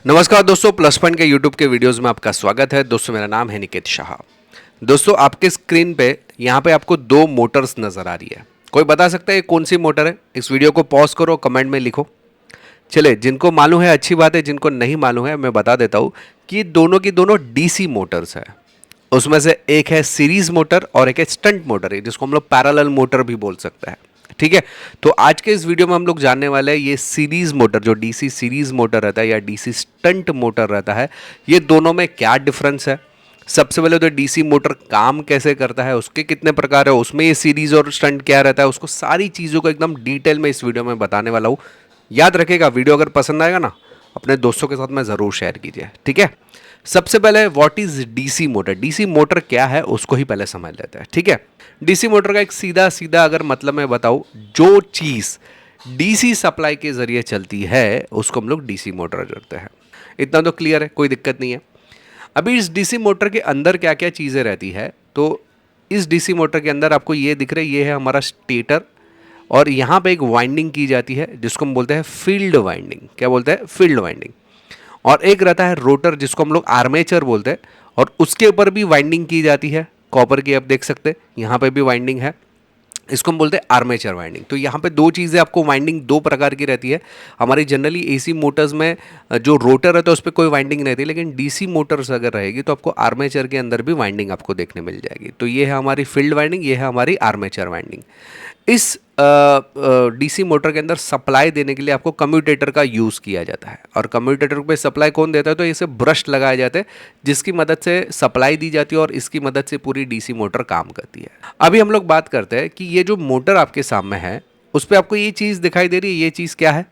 नमस्कार दोस्तों, plus point के यूट्यूब के वीडियोस में आपका स्वागत है। दोस्तों मेरा नाम है निकेत शाह। दोस्तों आपके स्क्रीन पे यहाँ पे आपको दो मोटर्स नज़र आ रही है। कोई बता सकता है ये कौन सी मोटर है? इस वीडियो को पॉज करो, कमेंट में लिखो। चले, जिनको मालूम है अच्छी बात है, जिनको नहीं मालूम है मैं बता देता हूँ कि दोनों की दोनों डीसी मोटर्स है। उसमें से एक है सीरीज मोटर और एक है स्टंट मोटर है, जिसको हम लोग पैरेलल मोटर भी बोल सकते हैं। ठीक है, तो आज के इस वीडियो में हम लोग जानने वाले हैं ये सीरीज मोटर, जो डीसी सीरीज मोटर रहता है या डीसी स्टंट मोटर रहता है, ये दोनों में क्या डिफरेंस है। सबसे पहले तो डीसी मोटर काम कैसे करता है, उसके कितने प्रकार है, उसमें ये सीरीज और स्टंट क्या रहता है, उसको सारी चीज़ों को एकदम डिटेल में इस वीडियो में बताने वाला हूँ। याद रखिएगा, वीडियो अगर पसंद आएगा ना, अपने दोस्तों के साथ में ज़रूर शेयर कीजिए। ठीक है, सबसे पहले what is DC motor, DC motor क्या है उसको ही पहले समझ लेते हैं। ठीक है, डीसी मोटर का एक सीधा सीधा अगर मतलब मैं बताऊं, जो चीज डीसी सप्लाई के जरिए चलती है उसको हम लोग डीसी मोटर करते हैं। इतना तो क्लियर है, कोई दिक्कत नहीं है। अभी इस डीसी मोटर के अंदर क्या क्या चीज़ें रहती है, तो इस डीसी मोटर के अंदर आपको ये दिख रहा है, ये है हमारा स्टेटर, और यहाँ पे एक वाइंडिंग की जाती है जिसको हम बोलते हैं फील्ड वाइंडिंग। क्या बोलते हैं? Field winding. और एक रहता है रोटर जिसको हम लोग आर्मेचर बोलते हैं, और उसके ऊपर भी वाइंडिंग की जाती है कॉपर की। आप देख सकते हैं यहाँ पे भी वाइंडिंग है, इसको हम बोलते हैं आर्मेचर वाइंडिंग। तो यहाँ पे दो चीज़ें आपको वाइंडिंग दो प्रकार की रहती है। हमारी जनरली एसी मोटर्स में जो रोटर है तो उस पर कोई वाइंडिंग नहीं रहती, लेकिन डीसी मोटर्स अगर रहेगी तो आपको आर्मेचर के अंदर भी वाइंडिंग आपको देखने मिल जाएगी। तो ये है हमारी फील्ड वाइंडिंग, ये है हमारी आर्मेचर वाइंडिंग। इस डीसी मोटर के अंदर सप्लाई देने के लिए आपको कम्यूटेटर का यूज़ किया जाता है। और कम्यूटेटर पे सप्लाई कौन देता है? तो इसे ब्रश लगाए जाते हैं जिसकी मदद से सप्लाई दी जाती है और इसकी मदद से पूरी डीसी मोटर काम करती है। अभी हम लोग बात करते हैं कि ये जो मोटर आपके सामने है उस पर आपको ये चीज़ दिखाई दे रही है, ये चीज़ क्या है?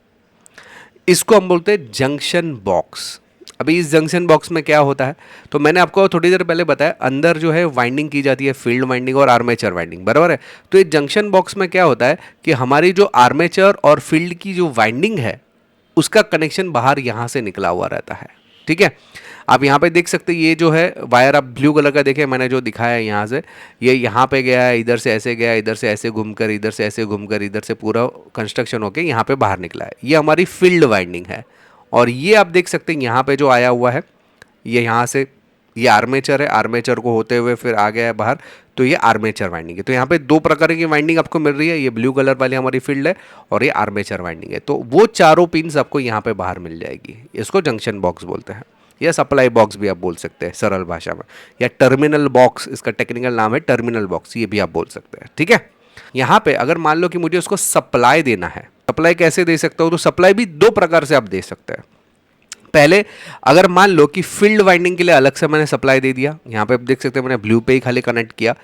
इसको हम बोलते हैं जंक्शन बॉक्स। अभी इस जंक्शन बॉक्स में क्या होता है, तो मैंने आपको थोड़ी देर पहले बताया, अंदर जो है वाइंडिंग की जाती है, फील्ड वाइंडिंग और आर्मेचर वाइंडिंग, बराबर है। तो ये जंक्शन बॉक्स में क्या होता है कि हमारी जो आर्मेचर और फील्ड की जो वाइंडिंग है उसका कनेक्शन बाहर यहाँ से निकला हुआ रहता है। ठीक है, आप यहाँ पे देख सकते हैं, ये जो है वायर आप ब्लू कलर का देखें, मैंने जो दिखाया है यहाँ से, ये यहाँ पे गया है, इधर से ऐसे गया, इधर से ऐसे घूमकर, इधर से ऐसे घूमकर, इधर से पूरा कंस्ट्रक्शन होके यहाँ पे बाहर निकला है। ये हमारी फील्ड वाइंडिंग है। और ये आप देख सकते हैं यहाँ पे जो आया हुआ है, ये यहाँ से, ये आर्मेचर है, आर्मेचर को होते हुए फिर आ गया है बाहर, तो ये आर्मेचर वाइंडिंग है। तो यहाँ पे दो प्रकार की वाइंडिंग आपको मिल रही है, ये ब्लू कलर वाली हमारी फील्ड है और ये आर्मेचर वाइंडिंग है। तो वो चारों पिन्स आपको यहाँ पे बाहर मिल जाएगी। इसको जंक्शन बॉक्स बोलते हैं या सप्लाई बॉक्स भी आप बोल सकते हैं सरल भाषा में, या टर्मिनल बॉक्स, इसका टेक्निकल नाम है टर्मिनल बॉक्स, ये भी आप बोल सकते हैं। ठीक है, यहाँ पे अगर मान लो कि मुझे उसको सप्लाई देना है, सप्लाई कैसे दे सकता हूँ? तो सप्लाई भी दो प्रकार से आप दे सकते हैं। पहले अगर मान लो कि फील्ड वाइंडिंग के लिए अलग से मैंने सप्लाई दे दिया, यहाँ पे आप देख सकते हैं मैंने ब्लू पे ही खाली कनेक्ट किया,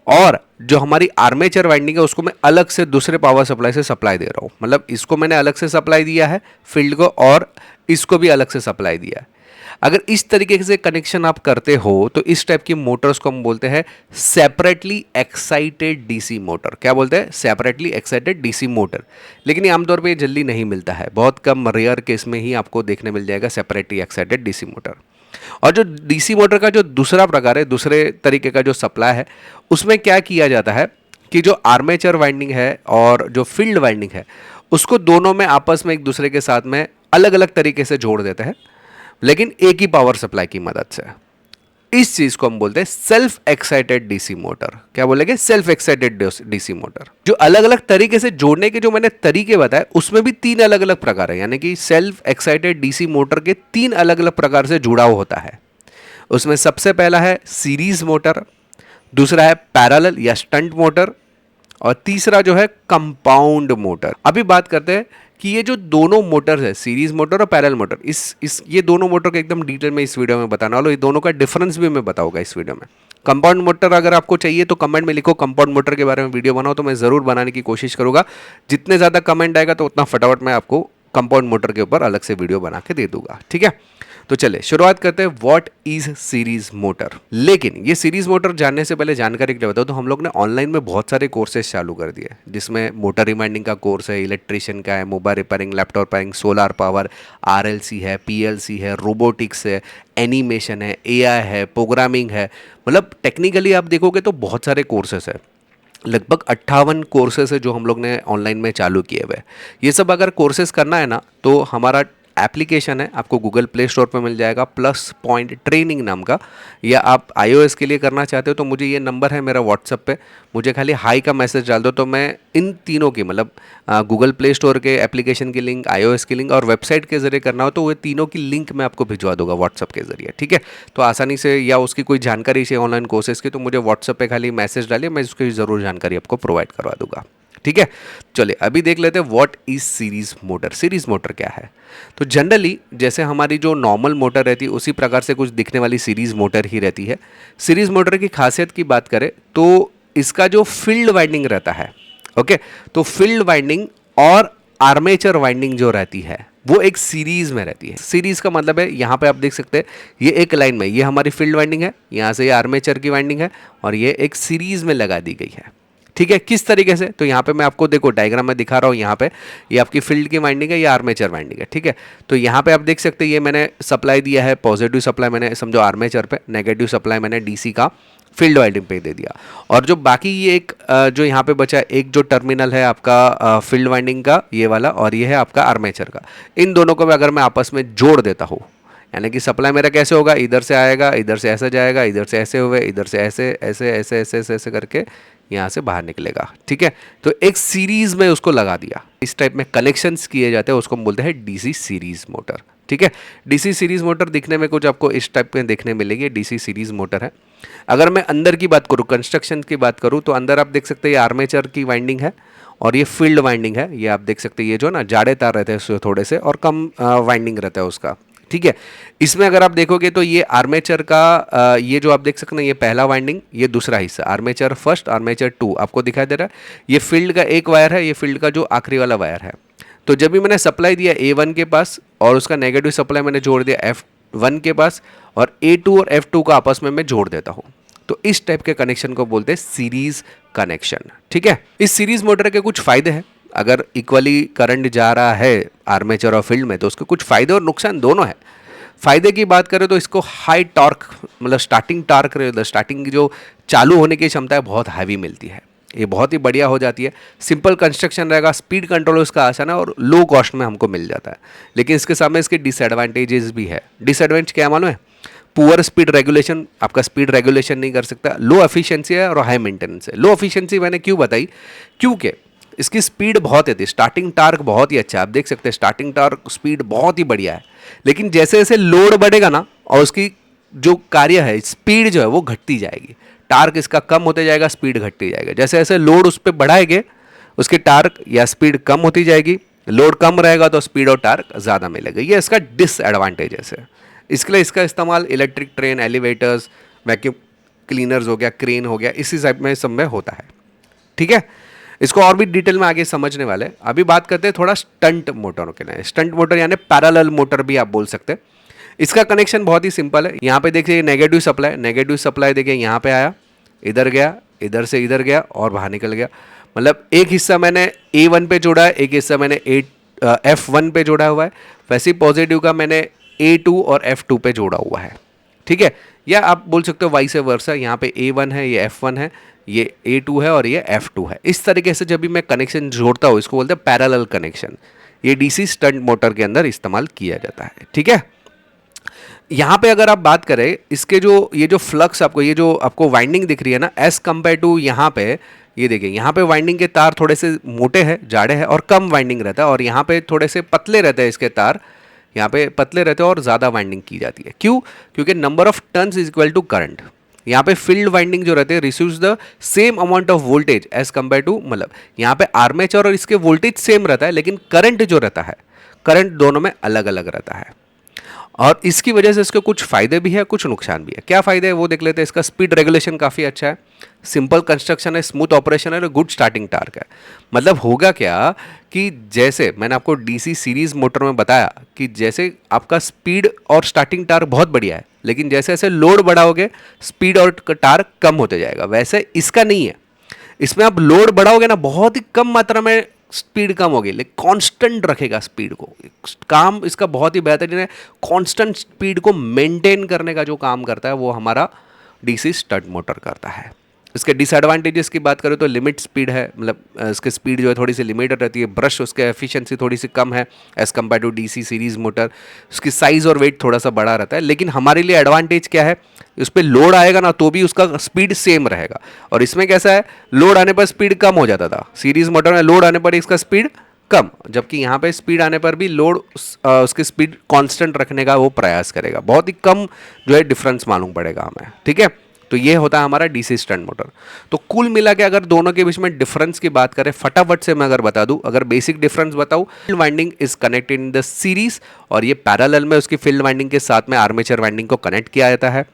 और जो हमारी आर्मेचर वाइंडिंग है उसको मैं अलग से दूसरे पावर सप्लाई से सप्लाई दे रहा हूँ। मतलब इसको मैंने अलग से सप्लाई दिया है फील्ड को, और इसको भी अलग से सप्लाई दिया है। अगर इस तरीके से कनेक्शन आप करते हो तो इस टाइप की मोटर्स को हम बोलते हैं सेपरेटली एक्साइटेड डीसी मोटर। क्या बोलते हैं? Separately excited DC motor. लेकिन ये आमतौर पे जल्दी नहीं मिलता है, बहुत कम रेयर केस में ही आपको देखने मिल जाएगा सेपरेटली एक्साइटेड डीसी मोटर। और जो डीसी मोटर का जो दूसरा प्रकार है, दूसरे तरीके का जो सप्लाई है, उसमें क्या किया जाता है कि जो आर्मेचर वाइंडिंग है और जो फील्ड वाइंडिंग है उसको दोनों में आपस में एक दूसरे के साथ में अलग अलग तरीके से जोड़ देते हैं, लेकिन एक ही पावर सप्लाई की मदद से। इस चीज को हम बोलते हैं सेल्फ एक्साइटेड डीसी मोटर। क्या बोलेंगे? Self excited DC motor. जो अलग अलग तरीके से जोड़ने के जो मैंने तरीके बताए उसमें भी तीन अलग अलग प्रकार है, यानी कि सेल्फ एक्साइटेड डीसी मोटर के तीन अलग अलग प्रकार से जुड़ाव होता है। उसमें सबसे पहला है सीरीज मोटर, दूसरा है पैरेलल या स्टंट मोटर, और तीसरा जो है कंपाउंड मोटर। अभी बात करते हैं कि ये जो दोनों मोटर्स है, सीरीज मोटर और पैरेलल मोटर, इस ये दोनों मोटर को एकदम डिटेल में इस वीडियो में बताने वाला हूं। ये दोनों का डिफरेंस भी मैं बताऊंगा इस वीडियो में। कंपाउंड मोटर अगर आपको चाहिए तो कमेंट में लिखो, कंपाउंड मोटर के बारे में वीडियो बनाओ, तो मैं ज़रूर बनाने की कोशिश करूंगा। जितने ज़्यादा कमेंट आएगा तो उतना फटाफट मैं आपको कंपाउंड मोटर के ऊपर अलग से वीडियो बना के दे दूंगा। ठीक है, तो चले शुरुआत करते हैं व्हाट इज सीरीज मोटर। लेकिन ये सीरीज मोटर जानने से पहले जानकारी के लिए बताओ, तो हम लोग ने ऑनलाइन में बहुत सारे कोर्सेज चालू कर दिए, जिसमें मोटर रिमाइंडिंग का कोर्स है, इलेक्ट्रिशियन का है, mobile repairing, laptop repairing, solar power, RLC है, पीएलसी है, रोबोटिक्स है, एनिमेशन है, एआई है, प्रोग्रामिंग है। मतलब टेक्निकली आप देखोगे तो बहुत सारे कोर्सेस है, लगभग 58 कोर्सेस है जो हम लोग ने ऑनलाइन में चालू किए हुए। ये सब अगर कोर्सेज करना है ना तो हमारा एप्लीकेशन है, आपको गूगल प्ले स्टोर पर मिल जाएगा, प्लस पॉइंट ट्रेनिंग नाम का। या आप iOS के लिए करना चाहते हो तो मुझे ये नंबर है मेरा व्हाट्सअप पे, मुझे खाली हाई का मैसेज डाल दो, तो मैं इन तीनों की मतलब गूगल प्ले स्टोर के एप्लीकेशन की लिंक, iOS की लिंक और वेबसाइट के ज़रिए करना हो तो वो तीनों की लिंक मैं आपको भिजवा दूंगा व्हाट्सअप के ज़रिए, ठीक है। तो आसानी से, या उसकी कोई जानकारी चाहिए ऑनलाइन कोर्सेज की, तो मुझे व्हाट्सअप पे खाली मैसेज डालिए, मैं उसकी ज़रूर जानकारी आपको प्रोवाइड करवा दूंगा, ठीक है। चलिए अभी देख लेते हैं what is series motor. Series motor क्या है? तो जनरली जैसे हमारी जो नॉर्मल मोटर रहती है उसी प्रकार से कुछ दिखने वाली सीरीज मोटर ही रहती है। सीरीज मोटर की खासियत की बात करें तो इसका जो फील्ड वाइंडिंग रहता है, ओके, तो फील्ड वाइंडिंग और आर्मेचर वाइंडिंग जो रहती है वो एक सीरीज में रहती है। सीरीज का मतलब है, यहाँ पे आप देख सकते हैं ये एक लाइन में, ये हमारी फील्ड वाइंडिंग है, यहाँ से ये आर्मेचर की वाइंडिंग है और ये एक सीरीज में लगा दी गई है, ठीक है। किस तरीके से? तो यहाँ पे मैं आपको देखो डायग्राम में दिखा रहा हूँ, यहाँ पे ये आपकी फील्ड की वाइंडिंग है, ये आर्मेचर वाइंडिंग है, ठीक है। तो यहाँ पे आप देख सकते हैं ये मैंने सप्लाई दिया है, पॉजिटिव सप्लाई मैंने समझो आर्मेचर पे, नेगेटिव सप्लाई मैंने डीसी का फील्ड वाइंडिंग पे दे दिया। और जो बाकी ये एक जो यहाँ पे बचा एक जो टर्मिनल है आपका फील्ड वाइंडिंग का ये वाला, और ये है आपका आर्मेचर का, इन दोनों को भी अगर मैं आपस में जोड़ देता हूँ, यानी कि सप्लाई मेरा कैसे होगा, इधर से आएगा, इधर से ऐसा जाएगा, इधर से ऐसे हुए, इधर से ऐसे ऐसे ऐसे ऐसे ऐसे ऐसे करके यहाँ से बाहर निकलेगा, ठीक है। तो एक सीरीज में उसको लगा दिया, इस टाइप में कनेक्शंस किए जाते हैं, उसको हम बोलते हैं डीसी सीरीज मोटर, ठीक है। डीसी सीरीज मोटर दिखने में कुछ आपको इस टाइप में देखने मिलेगी, डीसी सीरीज मोटर है। अगर मैं अंदर की बात करूँ, कंस्ट्रक्शन की बात करूँ, तो अंदर आप देख सकते हैं ये आर्मेचर की वाइंडिंग है और ये फील्ड वाइंडिंग है। ये आप देख सकते हैं ये जो ना जाड़े तार रहते हैं उससे थोड़े से और कम वाइंडिंग रहता है उसका, ठीक है। इसमें अगर आप देखोगे तो ये आर्मेचर का ये जो आप देख सकते हैं ये पहला वाइंडिंग, ये दूसरा हिस्सा, आर्मेचर फर्स्ट, आर्मेचर टू आपको दिखाई दे रहा है। ये फील्ड का एक वायर है, ये फील्ड का जो आखिरी वाला वायर है। तो जब भी मैंने सप्लाई दिया A1 के पास और उसका नेगेटिव सप्लाई मैंने जोड़ दिया F1 के पास, और A2 और F2 का आपस में मैं जोड़ देता हूँ, तो इस टाइप के कनेक्शन को बोलते हैं सीरीज कनेक्शन, ठीक है। इस सीरीज मोटर के कुछ फायदे हैं। अगर इक्वली करंट जा रहा है आर्मेचर और फील्ड में तो उसके कुछ फायदे और नुकसान दोनों है। फायदे की बात करें तो इसको हाई टॉर्क, मतलब स्टार्टिंग टॉर्क, स्टार्टिंग की जो चालू होने की क्षमता है बहुत हैवी मिलती है, ये बहुत ही बढ़िया हो जाती है। सिंपल कंस्ट्रक्शन रहेगा, स्पीड कंट्रोल उसका आसान है और लो कॉस्ट में हमको मिल जाता है। लेकिन इसके सामने इसके डिसएडवांटेजेस भी है। डिसएडवांटेज क्या मालूम है? पुअर स्पीड रेगुलेशन, आपका स्पीड रेगुलेशन नहीं कर सकता, लो एफिशिएंसी है और हाई मेंटेनेंस है। लो एफिशिएंसी मैंने क्यों बताई? क्योंकि इसकी स्पीड बहुत है, स्टार्टिंग टार्क बहुत ही अच्छा है, आप देख सकते हैं स्टार्टिंग टार्क स्पीड बहुत ही बढ़िया है। लेकिन जैसे जैसे लोड बढ़ेगा ना और उसकी जो कार्य है स्पीड जो है वो घटती जाएगी, टार्क इसका कम होते जाएगा, स्पीड घटती जाएगा। जैसे जैसे लोड उस पर बढ़ाएंगे उसकी टार्क या स्पीड कम होती जाएगी, लोड कम रहेगा तो स्पीड और टार्क ज़्यादा मिलेगा। ये इसका डिसएडवांटेजेस है। इसके लिए इसका इस्तेमाल electric train, elevators, vacuum cleaners हो गया, क्रेन हो गया, इसी टाइप में सब में होता है, ठीक है। इसको और भी डिटेल में आगे समझने वाले। अभी बात करते हैं थोड़ा स्टंट मोटरों के लिए। स्टंट मोटर यानी पैरेलल मोटर भी आप बोल सकते हैं। इसका कनेक्शन बहुत ही सिंपल है। यहाँ पे देखिए नेगेटिव सप्लाई देखिए यहाँ पे आया, इधर गया, इधर से इधर गया और बाहर निकल गया। मतलब एक हिस्सा मैंने A1 पे जोड़ा है, एक हिस्सा मैंने F1 पे जोड़ा हुआ है। वैसे ही पॉजिटिव का मैंने A2 और F2 पे जोड़ा हुआ है, ठीक है। या आप बोल सकते हो वाइस वर्सा, यहाँ पे A1 है, ये F1 है, ये A2 है और ये F2 है। इस तरीके से जब भी मैं कनेक्शन जोड़ता हूँ इसको बोलते हैं पैरेलल कनेक्शन। ये डीसी स्टंट मोटर के अंदर इस्तेमाल किया जाता है, ठीक है। यहाँ पे अगर आप बात करें इसके जो ये जो फ्लक्स आपको, ये जो आपको वाइंडिंग दिख रही है ना, एज कम्पेयर टू यहाँ पे, ये देखिए यहाँ पे वाइंडिंग के तार थोड़े से मोटे हैं, जाड़े हैं और कम वाइंडिंग रहता है, और यहाँ पे थोड़े से पतले रहते हैं इसके तार, यहाँ पे पतले रहते हैं और ज़्यादा वाइंडिंग की जाती है। क्यों? क्योंकि number of turns is equal to current. यहाँ पे फील्ड वाइंडिंग जो रहते हैं receives the same amount of voltage as compare to, मतलब यहाँ पे आर्मेचर और इसके वोल्टेज सेम रहता है, लेकिन करंट जो रहता है, करंट दोनों में अलग अलग रहता है। और इसकी वजह से इसके कुछ फ़ायदे भी है, कुछ नुकसान भी है। क्या फ़ायदे है वो देख लेते हैं। इसका स्पीड रेगुलेशन काफ़ी अच्छा है, सिंपल कंस्ट्रक्शन है, स्मूथ ऑपरेशन है और गुड स्टार्टिंग टार्क है। मतलब होगा क्या कि जैसे मैंने आपको डीसी सीरीज मोटर में बताया कि जैसे आपका स्पीड और स्टार्टिंग टार्क बहुत बढ़िया है, लेकिन जैसे जैसे लोड बढ़ाओगे स्पीड और टार्क कम होते जाएगा। वैसे इसका नहीं है, इसमें आप लोड बढ़ाओगे ना बहुत ही कम मात्रा में स्पीड कम होगी, लेकिन कांस्टेंट रखेगा स्पीड को। काम इसका बहुत ही बेहतरीन है, कांस्टेंट स्पीड को मेंटेन करने का जो काम करता है वो हमारा डीसी स्टंट मोटर करता है। इसके डिसएडवांटेजेस की बात करें तो लिमिट स्पीड है, मतलब इसकी स्पीड जो है थोड़ी सी लिमिटेड रहती है। ब्रश उसके एफिशिएंसी थोड़ी सी कम है as compare to DC series motor. उसकी साइज़ और वेट थोड़ा सा बड़ा रहता है, लेकिन हमारे लिए एडवांटेज क्या है, उस पर लोड आएगा ना तो भी उसका स्पीड सेम रहेगा। और इसमें कैसा है, लोड आने पर स्पीड कम हो जाता था, सीरीज़ मोटर में लोड आने पर इसका स्पीड कम, जबकि यहाँ पे स्पीड आने पर भी लोड उसकी स्पीड कांस्टेंट रखने का वो प्रयास करेगा। बहुत ही कम जो है डिफरेंस मालूम पड़ेगा हमें, ठीक है। तो ये होता है हमारा डीसी स्टंट मोटर। तो कुल मिला के अगर दोनों के बीच में डिफरेंस की बात करें फटाफट से मैं अगर बता दूं, अगर बेसिक डिफरेंस बताऊं, field winding is connected in the series और ये पैरेलल में उसकी फील्ड वाइंडिंग के साथ में आर्मेचर वाइंडिंग को कनेक्ट किया जाता है।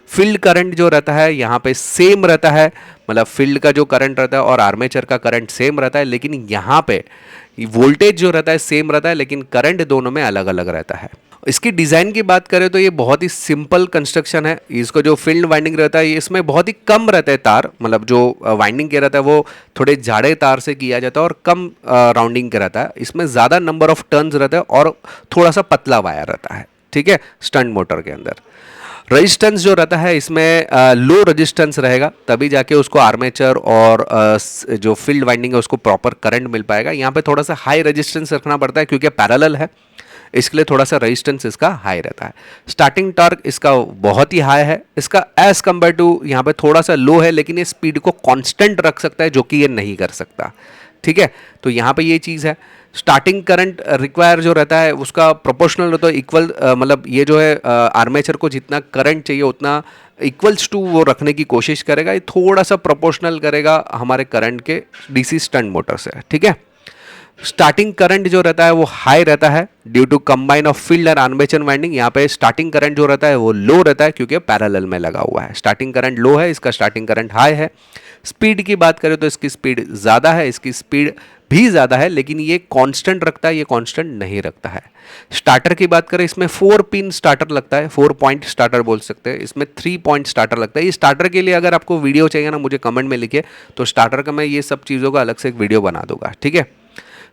फील्ड करंट जो रहता है यहाँ पे सेम रहता है, मतलब फील्ड का जो करंट रहता है और आर्मेचर का करंट सेम रहता है, लेकिन यहाँ पे वोल्टेज जो रहता है सेम रहता है, लेकिन करंट दोनों में अलग अलग रहता है। इसकी डिज़ाइन की बात करें तो ये बहुत ही सिंपल कंस्ट्रक्शन है। इसको जो फील्ड वाइंडिंग रहता है इसमें बहुत ही कम रहता है तार, मतलब जो वाइंडिंग किया रहता है वो थोड़े जाड़े तार से किया जाता है और कम राउंडिंग का रहता है। इसमें ज़्यादा नंबर ऑफ टर्न्स रहता है और थोड़ा सा पतला वायर रहता है, ठीक है, स्टंट मोटर के अंदर। रेजिस्टेंस जो रहता है इसमें लो रेजिस्टेंस रहेगा, तभी जाके उसको आर्मेचर और जो फील्ड वाइंडिंग है उसको प्रॉपर करंट मिल पाएगा। यहाँ पे थोड़ा सा हाई रेजिस्टेंस रखना पड़ता है क्योंकि पैरेलल है, इसके लिए थोड़ा सा रेजिस्टेंस इसका हाई रहता है। स्टार्टिंग टॉर्क इसका बहुत ही हाई है, इसका एज कम्पेयर टू यहाँ पे थोड़ा सा लो है, लेकिन ये स्पीड को कांस्टेंट रख सकता है जो कि ये नहीं कर सकता, ठीक है। तो यहाँ पे ये चीज़ है। स्टार्टिंग करंट रिक्वायर जो रहता है उसका प्रोपोर्शनल रहता है इक्वल, मतलब ये जो है आर्मेचर को जितना करंट चाहिए उतना इक्वल्स टू वो रखने की कोशिश करेगा। ये थोड़ा सा प्रोपोर्शनल करेगा हमारे करंट के डीसी स्टंट मोटर से, ठीक है। स्टार्टिंग करंट जो रहता है वो हाई रहता है due to combine of field and armature winding. यहाँ पे स्टार्टिंग करंट जो रहता है वो लो रहता है क्योंकि पैरेलल में लगा हुआ है। स्टार्टिंग करंट लो है, इसका स्टार्टिंग करंट हाई है। स्पीड की बात करें तो इसकी स्पीड ज़्यादा है, इसकी स्पीड भी ज़्यादा है, लेकिन ये कांस्टेंट रखता है, ये कांस्टेंट नहीं रखता है। स्टार्टर की बात करें इसमें 4 पिन स्टार्टर लगता है, 4 पॉइंट स्टार्टर बोल सकते हैं। इसमें 3 पॉइंट स्टार्टर लगता है। ये स्टार्टर के लिए अगर आपको वीडियो चाहिए ना, मुझे कमेंट में लिखिए, तो स्टार्टर का मैं ये सब चीज़ों का अलग से एक वीडियो बना दूंगा, ठीक है।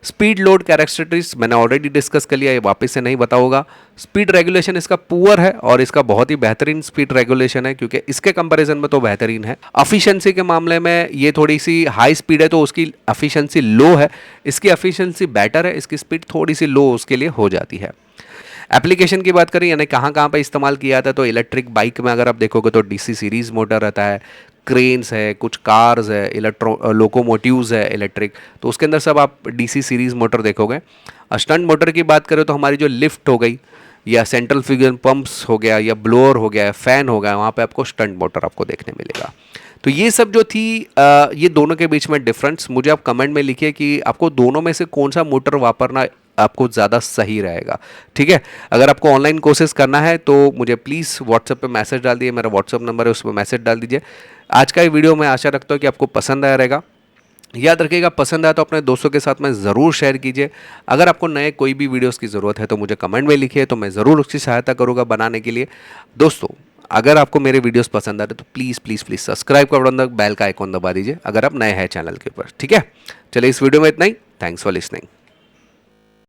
स्पीड लोड कैरेक्टरिस्टिक्स मैंने ऑलरेडी डिस्कस कर लिया, ये वापस से नहीं बताऊंगा। स्पीड रेगुलेशन इसका पुअर है और इसका बहुत ही बेहतरीन स्पीड रेगुलेशन है क्योंकि इसके कंपैरिजन में तो बेहतरीन है। एफिशिएंसी के मामले में ये थोड़ी सी हाई स्पीड है तो उसकी एफिशिएंसी लो है, इसकी एफिशिएंसी बेटर है, इसकी स्पीड थोड़ी सी लो उसके लिए हो जाती है। एप्लीकेशन की बात करें यानी कहाँ कहाँ पे इस्तेमाल किया जाता है, तो इलेक्ट्रिक बाइक में अगर आप देखोगे तो डीसी सीरीज़ मोटर रहता है, क्रेन्स है, कुछ कार्स है, लोकोमोटिव्स है इलेक्ट्रिक, तो उसके अंदर सब आप डीसी सीरीज़ मोटर देखोगे। स्टंट मोटर की बात करें तो हमारी जो लिफ्ट हो गई या सेंट्रल फ्यूजन पंप्स हो गया या ब्लोअर हो गया, फैन हो गया, वहाँ पे आपको स्टंट मोटर आपको देखने मिलेगा। तो ये सब जो थी ये दोनों के बीच में डिफरेंस, मुझे आप कमेंट में लिखिए कि आपको दोनों में से कौन सा मोटर वापरना आपको ज़्यादा सही रहेगा, ठीक है। अगर आपको ऑनलाइन कोर्सेज करना है तो मुझे प्लीज़ व्हाट्सएप पे मैसेज डाल दीजिए, मेरा व्हाट्सएप नंबर है उस पर मैसेज डाल दीजिए। आज का ये वीडियो मैं आशा रखता हूँ कि आपको पसंद आया रहेगा। याद रखिएगा, पसंद आया तो अपने दोस्तों के साथ में ज़रूर शेयर कीजिए। अगर आपको नए कोई भी वीडियोस की ज़रूरत है तो मुझे कमेंट में लिखिए, तो मैं ज़रूर उसकी सहायता करूँगा बनाने के लिए। दोस्तों, अगर आपको मेरे वीडियोस पसंद आ रहे तो प्लीज़ प्लीज़ प्लीज़ सब्सक्राइब कर बेल का आइकॉन दबा दीजिए अगर आप नए हैं चैनल के ऊपर, ठीक है। चलिए इस वीडियो में इतना ही। Thanks for listening.